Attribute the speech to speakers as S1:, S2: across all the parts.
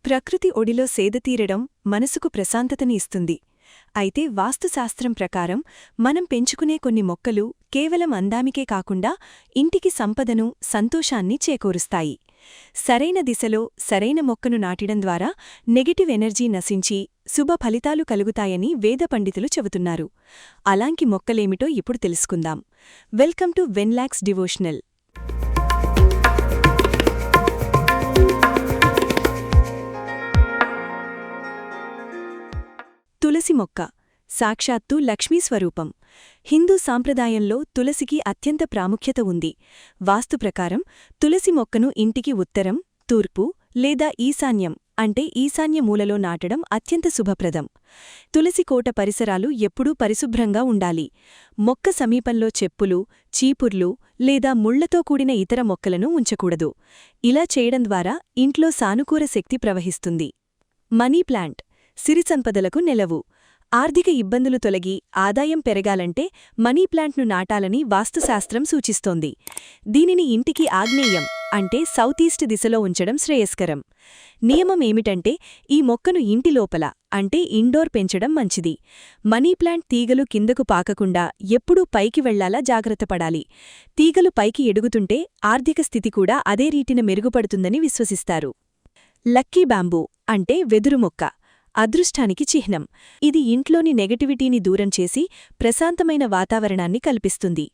S1: ప్రకృతి ఒడిలో సేదతీరడం మనసుకు ప్రశాంతతని ఇస్తుంది. అయితే వాస్తుశాస్త్రం ప్రకారం మనం పెంచుకునే కొన్ని మొక్కలు కేవలం అందామికే కాకుండా ఇంటికి సంపదను, సంతోషాన్ని చేకూరుస్తాయి. సరైన దిశలో సరైన మొక్కను నాటిడం ద్వారా నెగటివ్ ఎనర్జీ నశించి శుభ ఫలితాలు కలుగుతాయని వేద పండితులు చెబుతున్నారు. అలాంటి మొక్కలేమిటో ఇప్పుడు తెలుసుకుందాం. వెల్కమ్ టు వెన్లాక్స్ డివోషనల్. తులసి మొక్క సాక్షాత్తు లక్ష్మీస్వరూపం. హిందూ సాంప్రదాయంలో తులసికి అత్యంత ప్రాముఖ్యత ఉంది. వాస్తు ప్రకారం తులసి మొక్కను ఇంటికి ఉత్తరం, తూర్పు లేదా ఈశాన్యం అంటే ఈశాన్య మూలలో నాటడం అత్యంత శుభప్రదం. తులసి కోట పరిసరాలు ఎప్పుడూ పరిశుభ్రంగా ఉండాలి. మొక్క సమీపంలో చెప్పులు, చీపుర్లు లేదా ముళ్లతో కూడిన ఇతర మొక్కలను ఉంచకూడదు. ఇలా చేయడం ద్వారా ఇంట్లో సానుకూల శక్తి ప్రవహిస్తుంది. మనీ ప్లాంట్ సిరిసంపదలకు నెలవు. ఆర్థిక ఇబ్బందులు తొలగి ఆదాయం పెరగాలంటే మనీ ప్లాంట్ను నాటాలని వాస్తుశాస్త్రం సూచిస్తోంది. దీనిని ఇంటికి ఆగ్నేయం అంటే సౌత్ ఈస్ట్ దిశలో ఉంచడం శ్రేయస్కరం. నియమం ఏమిటంటే ఈ మొక్కను ఇంటి లోపల అంటే ఇండోర్ పెంచడం మంచిది. మనీ ప్లాంట్ తీగలు కిందకు పాకకుండా ఎప్పుడూ పైకి వెళ్లాలా జాగ్రత్తపడాలి. తీగలు పైకి ఎడుగుతుంటే ఆర్థిక స్థితి కూడా అదే రీతిన మెరుగుపడుతుందని విశ్వసిస్తారు. లక్కీ బ్యాంబూ అంటే వెదురు మొక్క అదృష్టానికి చిహ్నం. ఇది ఇంట్లోని నెగటివిటీని దూరం చేసి ప్రశాంతమైన వాతావరణాన్ని కల్పిస్తుంది.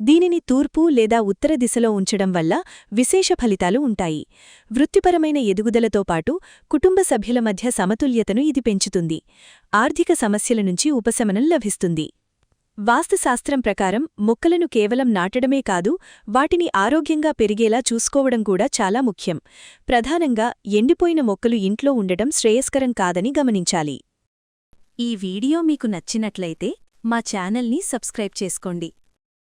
S1: దీనిని తూర్పు లేదా ఉత్తర దిశలో ఉంచడం వల్ల విశేష ఫలితాలు ఉంటాయి. వృత్తిపరమైన ఎదుగుదలతో పాటు కుటుంబ సభ్యుల మధ్య సమతుల్యతను ఇది పెంచుతుంది. ఆర్థిక సమస్యల నుంచి ఉపశమనం లభిస్తుంది. వాస్తుశాస్త్రం ప్రకారం మొక్కలను కేవలం నాటడమే కాదు, వాటిని ఆరోగ్యంగా పెరిగేలా చూసుకోవడం కూడా చాలా ముఖ్యం. ప్రధానంగా ఎండిపోయిన మొక్కలు ఇంట్లో ఉండటం శ్రేయస్కరం కాదని గమనించాలి. ఈ వీడియో మీకు నచ్చినట్లయితే మా ఛానల్ని సబ్స్క్రైబ్ చేసుకోండి.